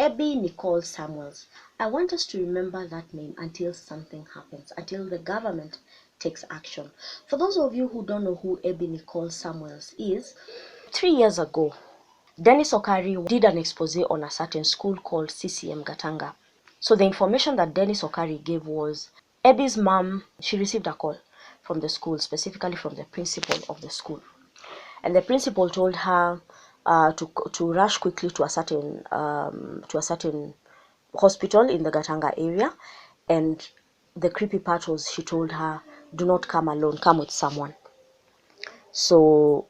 Ebbie Noelle Samuels. I want us to remember that name until something happens, until the government takes action. For those of you who don't know who Ebbie Noelle Samuels is, 3 years ago, Dennis Okari did an expose on a certain school called CCM Gatanga. So the information that Dennis Okari gave was Ebbie's mom, she received a call from the school, specifically from the principal of the school. And the principal told her to rush quickly to a certain hospital in the Gatanga area. And the creepy part was she told her, do not come alone, come with someone. So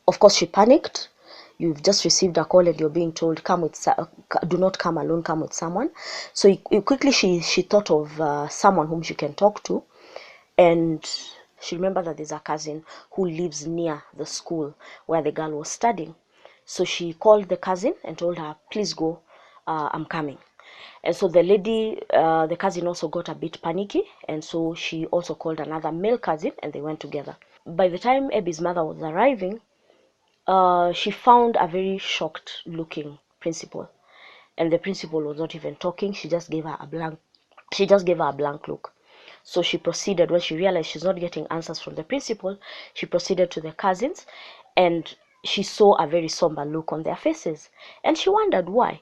of course she panicked. You've just received a call and you're being told do not come alone, come with someone. So quickly she thought of someone whom she can talk to, and she remembered that there's a cousin who lives near the school where the girl was studying. So she called the cousin and told her, please go, I'm coming. And so the cousin also got a bit panicky, and so she also called another male cousin and they went together. By the time Ebbie's mother was arriving, she found a very shocked looking principal, and the principal was not even talking. She just gave her a blank look. So she proceeded, when she realized she's not getting answers from the principal, she proceeded to the cousins, and she saw a very somber look on their faces, and she wondered why.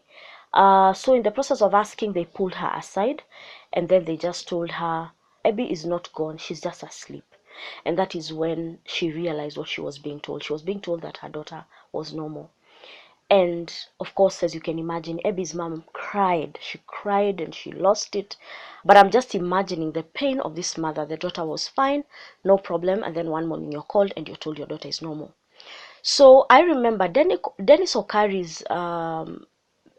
So in the process of asking, they pulled her aside, and then they just told her, Ebbie is not gone, she's just asleep. And that is when she realized what she was being told. She was being told that her daughter was normal. And of course, as you can imagine, Ebbie's mom cried. She cried and she lost it. But I'm just imagining the pain of this mother. The daughter was fine, no problem, and then one morning you're called and you're told your daughter is normal. So I remember Dennis Okari's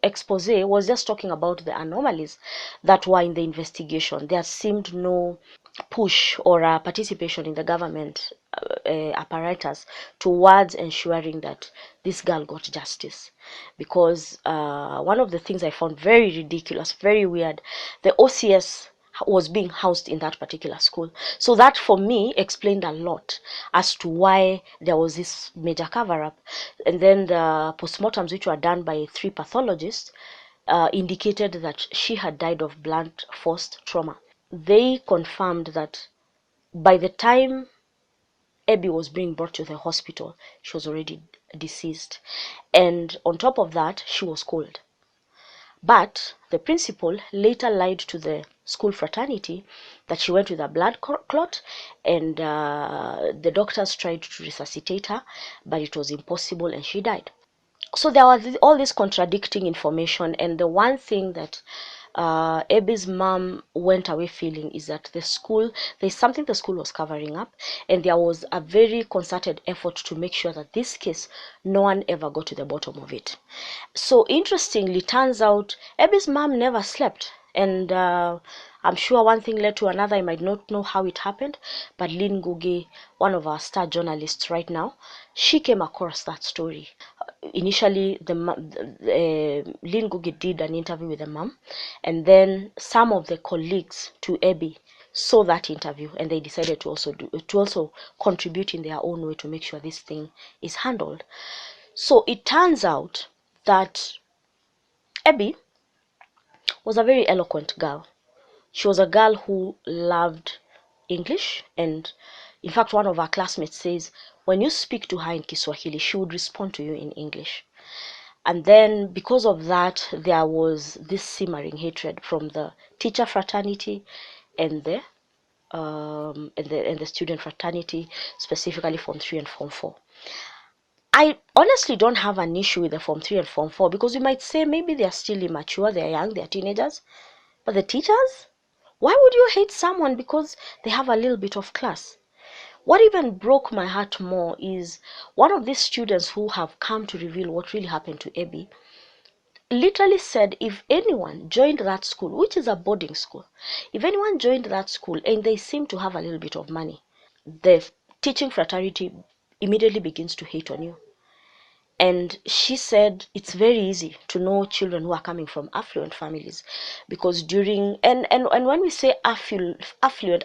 expose was just talking about the anomalies that were in the investigation. There seemed no push or participation in the government apparatus towards ensuring that this girl got justice. Because one of the things I found very ridiculous, very weird, the OCS was being housed in that particular school. So that for me explained a lot as to why there was this major cover-up. And then the postmortems, which were done by 3 pathologists, indicated that she had died of blunt force trauma. They confirmed that by the time Ebbie was being brought to the hospital, she was already deceased. And on top of that, she was cold. But the principal later lied to the school fraternity that she went with a blood clot, and the doctors tried to resuscitate her, but it was impossible and she died. So there was all this contradicting information, and the one thing that Ebbie's mom went away feeling is that there's something the school was covering up, and there was a very concerted effort to make sure that this case, no one ever got to the bottom of it. So interestingly, turns out Ebbie's mom never slept, and I'm sure one thing led to another. I might not know how it happened, but Lynn Ngugi, one of our star journalists right now, she came across that story. Initially, Lynn Ngugi did an interview with the mom, and then some of the colleagues to Ebbie saw that interview, and they decided to also contribute in their own way to make sure this thing is handled. So it turns out that Ebbie was a very eloquent girl. She was a girl who loved English, and in fact one of our classmates says when you speak to her in Kiswahili, she would respond to you in English. And then because of that, there was this simmering hatred from the teacher fraternity and the student fraternity, specifically Form 3 and Form 4. I honestly don't have an issue with the Form 3 and Form 4, because you might say maybe they're still immature, they're young, they're teenagers. But the teachers? Why would you hate someone because they have a little bit of class? What even broke my heart more is one of these students who have come to reveal what really happened to Ebbie literally said if anyone joined that school, which is a boarding school, if anyone joined that school and they seem to have a little bit of money, the teaching fraternity immediately begins to hate on you. And she said it's very easy to know children who are coming from affluent families, because during and when we say affluent,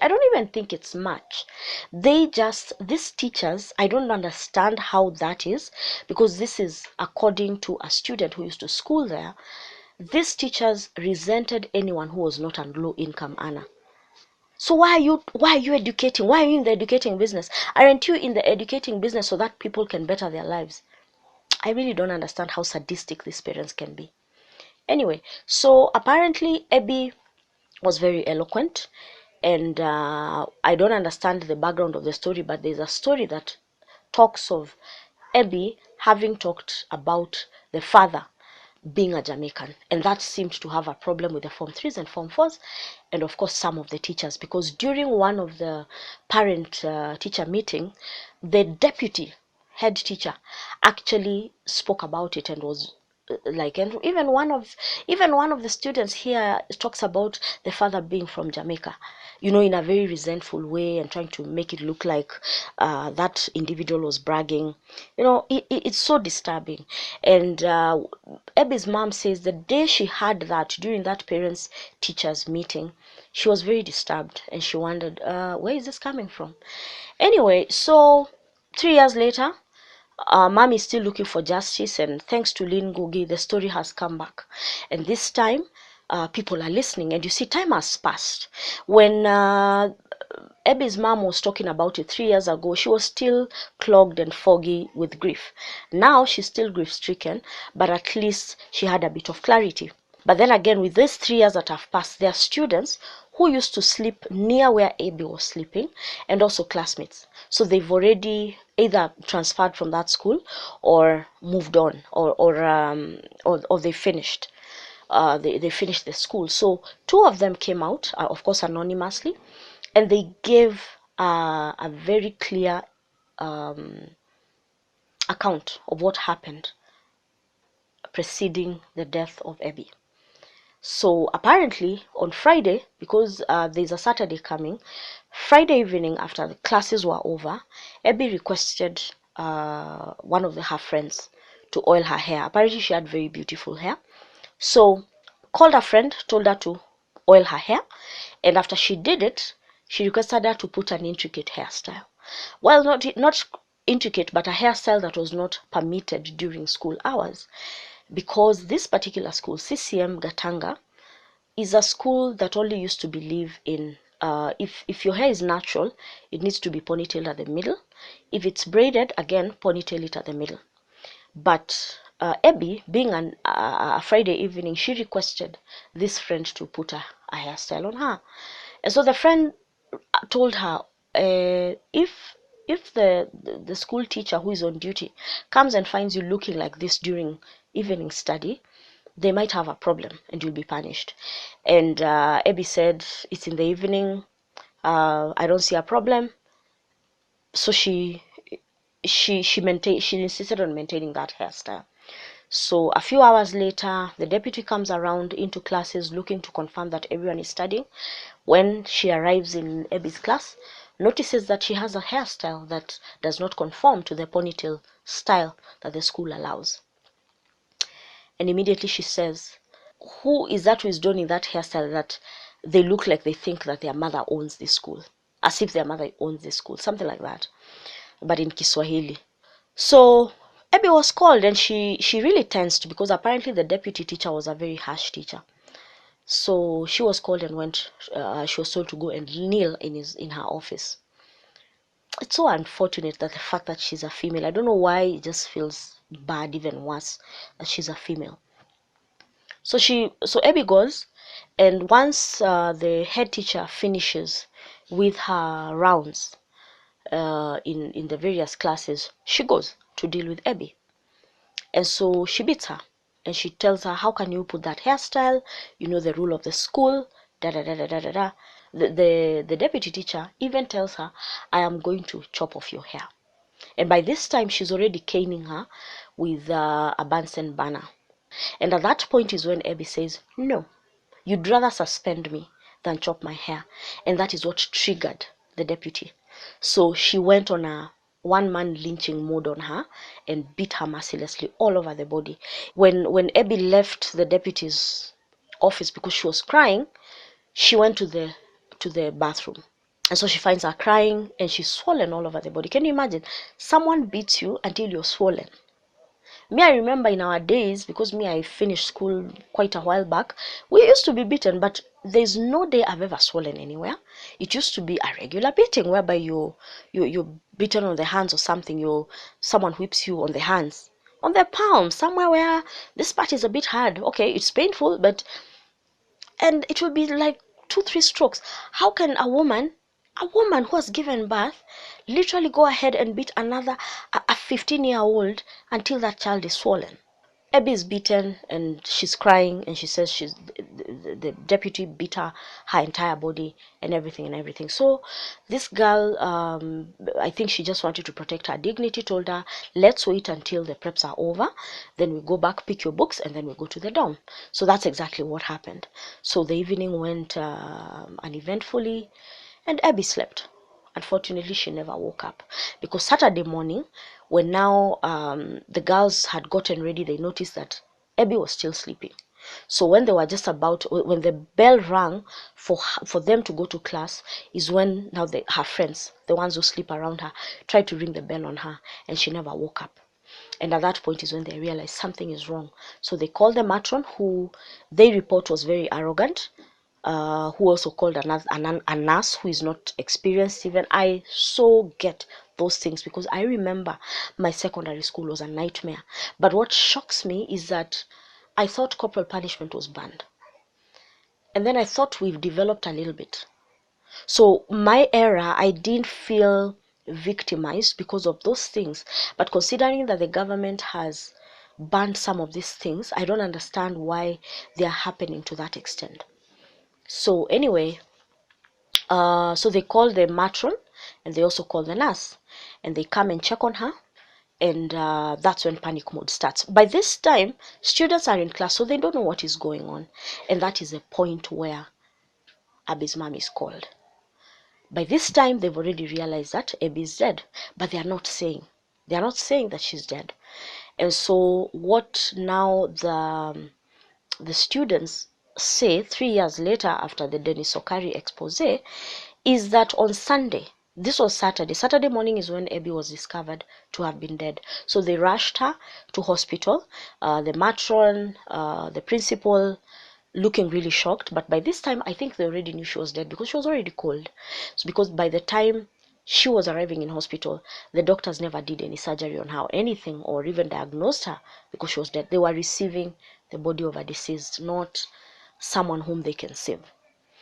I don't even think it's much. These teachers, I don't understand how that is, because this is according to a student who used to school there. These teachers resented anyone who was not a low income earner. So why are you educating? Why are you in the educating business? Aren't you in the educating business so that people can better their lives? I really don't understand how sadistic these parents can be. Anyway, so apparently Ebbie was very eloquent, and I don't understand the background of the story, but there's a story that talks of Ebbie having talked about the father being a Jamaican, and that seemed to have a problem with the Form 3s and Form 4s, and of course some of the teachers, because during one of the parent teacher meeting, the deputy head teacher actually spoke about it and was like, and even one of the students here talks about the father being from Jamaica, in a very resentful way, and trying to make it look like that individual was bragging. It's so disturbing. And Ebbie's mom says the day she heard that, during that parents teachers meeting, she was very disturbed, and she wondered, where is this coming from? Anyway, so 3 years later, mom is still looking for justice, and thanks to Lynn Ngugi, the story has come back. And this time, people are listening, and you see, time has passed. When Ebbie's mom was talking about it 3 years ago, she was still clogged and foggy with grief. Now she's still grief stricken, but at least she had a bit of clarity. But then again, with these 3 years that have passed, there are students who used to sleep near where Ebbie was sleeping, and also classmates. So they've already either transferred from that school, or moved on, or they finished. They finished the school. So two of them came out, of course anonymously, and they gave a very clear account of what happened preceding the death of Ebbie. So apparently on Friday, because there's a Saturday coming, Friday evening after the classes were over, Ebbie requested one of her friends to oil her hair. Apparently she had very beautiful hair. So called a friend, told her to oil her hair, and after she did it, she requested her to put an intricate hairstyle. Well, not intricate, but a hairstyle that was not permitted during school hours, because this particular school, CCM Gatanga, is a school that only used to believe in if your hair is natural, it needs to be ponytailed at the middle. If it's braided, again, ponytail it at the middle. But Ebbie, being a Friday evening, she requested this friend to put a hairstyle on her. And so the friend told her, if the school teacher who is on duty comes and finds you looking like this during evening study, they might have a problem and you'll be punished. And Ebbie said, it's in the evening, I don't see a problem. So she insisted on maintaining that hairstyle. So a few hours later, the deputy comes around into classes looking to confirm that everyone is studying. When she arrives in Ebbie's class, notices that she has a hairstyle that does not conform to the ponytail style that the school allows. And immediately she says, who is that who is donning that hairstyle that they look like they think that their mother owns this school? As if their mother owns this school, something like that, but in Kiswahili. So Ebbie was called, and she really tensed, because apparently the deputy teacher was a very harsh teacher. So she was called and went. She was told to go and kneel in her office. It's so unfortunate that the fact that she's a female. I don't know why it just feels bad, even worse, that she's a female. So Ebbie goes, and once the head teacher finishes with her rounds in the various classes, she goes to deal with Ebbie. And so she beats her, and she tells her, how can you put that hairstyle? You know the rule of the school, da da da da da da da. The deputy teacher even tells her, I am going to chop off your hair. And by this time, she's already caning her with a Bunsen burner. And at that point is when Ebbie says, no, you'd rather suspend me than chop my hair. And that is what triggered the deputy. So she went on a one-man lynching mode on her and beat her mercilessly all over the body. When Ebbie left the deputy's office because she was crying, she went to the bathroom. And so she finds her crying and she's swollen all over the body. Can you imagine? Someone beats you until you're swollen. Me, I remember in our days, because me, I finished school quite a while back, we used to be beaten, but there's no day I've ever swollen anywhere. It used to be a regular beating whereby you're beaten on the hands or something. Someone whips you on the hands, on the palm, somewhere where this part is a bit hard. Okay, it's painful, but and it will be like 2-3 strokes. How can a woman who has given birth literally go ahead and beat a 15-year-old until that child is swollen? Abby is beaten and she's crying and she says the deputy beat her entire body and everything. So this girl, I think she just wanted to protect her dignity, told her, let's wait until the preps are over, then we go back, pick your books, and then we go to the dorm. So that's exactly what happened. So the evening went uneventfully and Abby slept. Unfortunately, she never woke up because Saturday morning, when now the girls had gotten ready, they noticed that Abby was still sleeping. So when they were just about, when the bell rang for them to go to class, is when now her friends, the ones who sleep around her, tried to ring the bell on her, and she never woke up. And at that point is when they realized something is wrong. So they called the matron, who they report was very arrogant, who also called a nurse who is not experienced even. I so get those things because I remember my secondary school was a nightmare. But what shocks me is that I thought corporal punishment was banned. And then I thought we've developed a little bit. So my era, I didn't feel victimized because of those things. But considering that the government has banned some of these things, I don't understand why they are happening to that extent. So anyway, so they call the matron and they also call the nurse and they come and check on her, and that's when panic mode starts. By this time, students are in class, so they don't know what is going on, and that is the point where Abby's mom is called. By this time, they've already realized that Abby is dead, but they are not saying that she's dead. And so what now the students say 3 years later, after the Denis Sokari expose, is that on Sunday, this was Saturday morning is when Abby was discovered to have been dead. So they rushed her to hospital, the matron, the principal, looking really shocked. But by this time, I think they already knew she was dead because she was already cold. So because by the time she was arriving in hospital, the doctors never did any surgery on her or anything, or even diagnosed her because she was dead. They were receiving the body of a deceased, not someone whom they can save.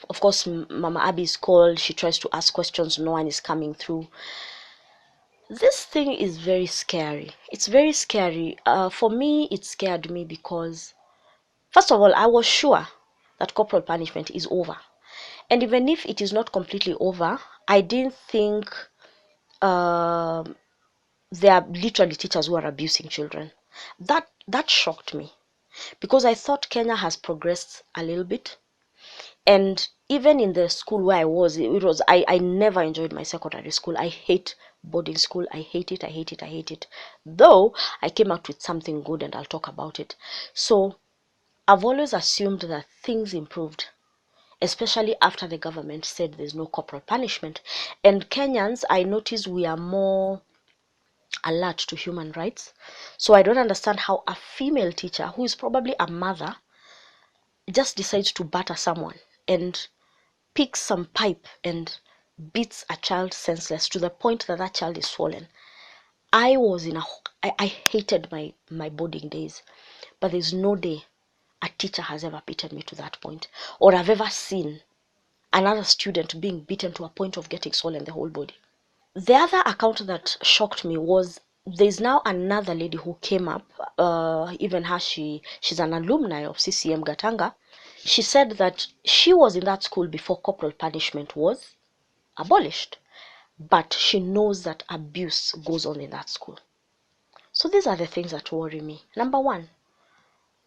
Of course, Mama Abby is called. She tries to ask questions. No one is coming through. This thing is very scary. It's very scary. For me, it scared me because, first of all, I was sure that corporal punishment is over. And even if it is not completely over, I didn't think there are literally teachers who are abusing children. That shocked me because I thought Kenya has progressed a little bit. And even in the school where I never enjoyed my secondary school. I hate boarding school. I hate it. Though I came out with something good and I'll talk about it. So I've always assumed that things improved, especially after the government said there's no corporal punishment. And Kenyans, I notice we are more alert to human rights. So I don't understand how a female teacher, who is probably a mother, just decides to batter someone and picks some pipe and beats a child senseless to the point that that child is swollen. I hated my boarding days, but there's no day a teacher has ever beaten me to that point, or I've ever seen another student being beaten to a point of getting swollen the whole body. The other account that shocked me was there's now another lady who came up, even her, she's an alumni of CCM Gatanga. She said that she was in that school before corporal punishment was abolished, but she knows that abuse goes on in that school. So these are the things that worry me. Number one,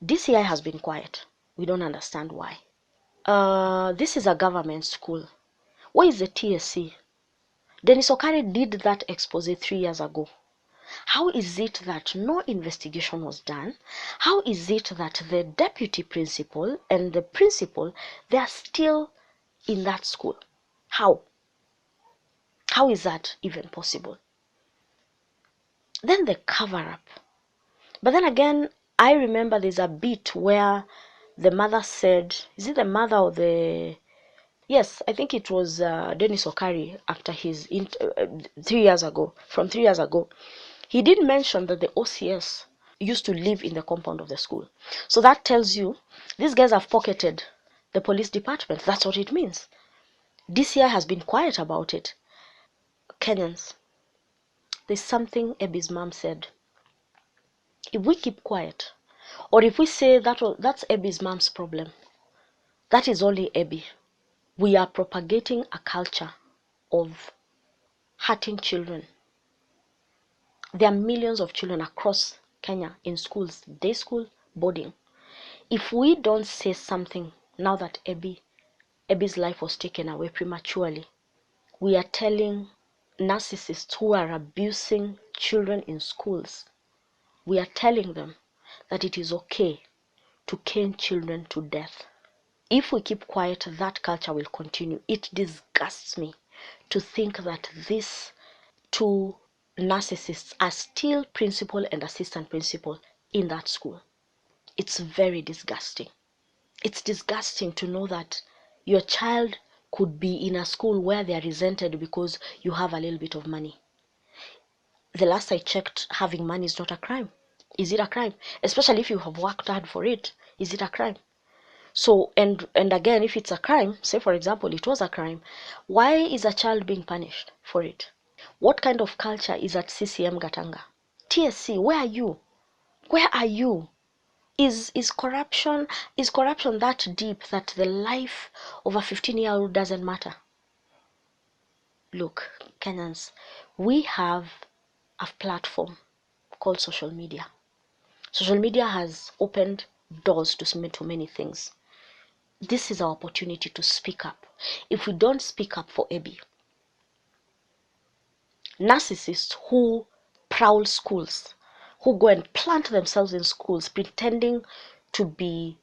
DCI has been quiet. We don't understand why. This is a government school. Where is the TSC? Dennis Okare did that expose 3 years ago. How is it that no investigation was done? How is it that the deputy principal and the principal, they are still in that school? How? How is that even possible? Then the cover up. But then again, I remember there's a bit where the mother said, is it the mother or the... Yes, I think it was Dennis Okari after his 3 years ago, from 3 years ago. He did mention that the OCS used to live in the compound of the school. So that tells you these guys have pocketed the police department. That's what it means. DCI has been quiet about it. Kenyans, there's something Ebbie's mom said. If we keep quiet, or if we say that's Ebbie's mom's problem, that is only Ebbie. We are propagating a culture of hurting children. There are millions of children across Kenya in schools, day school, boarding. If we don't say something now that Ebbie's life was taken away prematurely, we are telling narcissists who are abusing children in schools, we are telling them that it is okay to cane children to death. If we keep quiet, that culture will continue. It disgusts me to think that these two narcissists are still principal and assistant principal in that school. It's very disgusting. It's disgusting to know that your child could be in a school where they are resented because you have a little bit of money. The last I checked, having money is not a crime. Is it a crime? Especially if you have worked hard for it. Is it a crime? So, and again, if it's a crime, say for example, it was a crime, why is a child being punished for it? What kind of culture is at CCM Gatanga? TSC, where are you? Where are you? Is corruption that deep that the life of a 15-year-old doesn't matter? Look, Kenyans, we have a platform called social media. Social media has opened doors to many things. This is our opportunity to speak up. If we don't speak up for Ebbie, narcissists who prowl schools, who go and plant themselves in schools pretending to be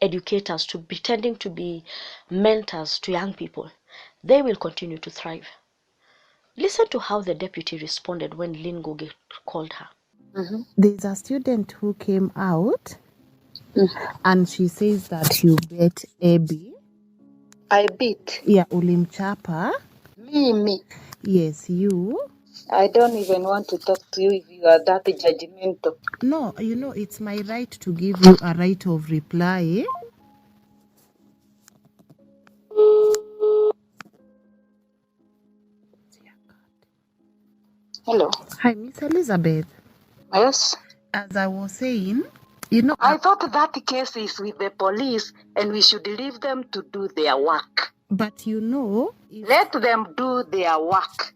educators, to pretending to be mentors to young people, they will continue to thrive. Listen to how the deputy responded when Lynn Goge called her. There's a student who came out and she says that you bet Ebbie. I beat. Yeah, ulimchapa. Me. Yes, you. I don't even want to talk to you if you are that judgmental. No, you know, it's my right to give you a right of reply. Hello. Hi, Miss Elizabeth. Yes? As I was saying, you know... I thought that case is with the police and we should leave them to do their work. But you know... Let them do their work.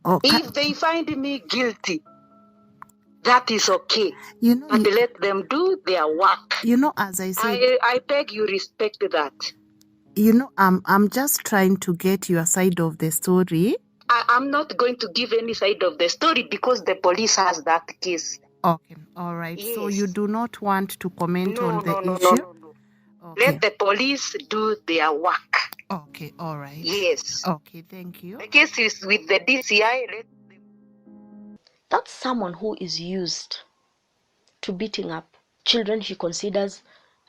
Okay. If they find me guilty, that is okay. You know... But let them do their work. You know, as I said... I beg you respect that. You know, I'm just trying to get your side of the story. I'm not going to give any side of the story because the police has that case. Okay, all right. Yes. So you do not want to comment on the issue? No. Okay. Let the police do their work. Okay, all right. Yes. Okay, thank you. The case is with the DCI. That's someone who is used to beating up children she considers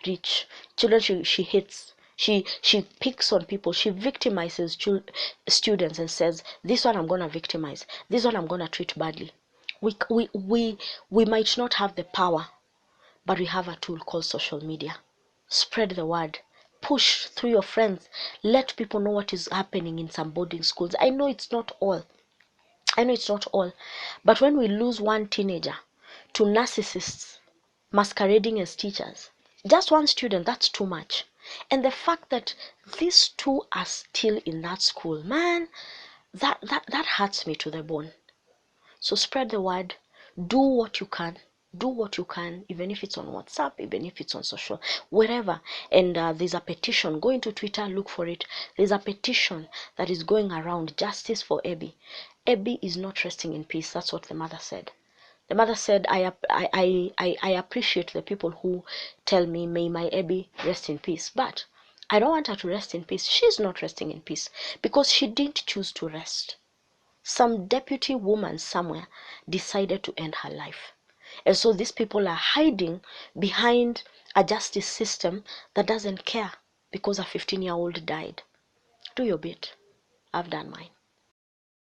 rich, children she hates. She picks on people. She victimizes students and says, this one I'm going to victimize. This one I'm going to treat badly. We might not have the power, but we have a tool called social media. Spread the word. Push through your friends. Let people know what is happening in some boarding schools. I know it's not all. But when we lose one teenager to narcissists masquerading as teachers, just one student, that's too much. And the fact that these two are still in that school, man, that hurts me to the bone. So spread the word, do what you can. do what you can, even if it's on WhatsApp, even if it's on social, wherever. And there's a petition. Go into Twitter, look for it. There's a petition that is going around, justice for Ebbie. Ebbie is not resting in peace. That's what the mother said. The mother said, I appreciate the people who tell me, may my Ebbie rest in peace. But I don't want her to rest in peace. She's not resting in peace because she didn't choose to rest. Some deputy woman somewhere decided to end her life. And so these people are hiding behind a justice system that doesn't care because a 15-year-old died. Do your bit. I've done mine.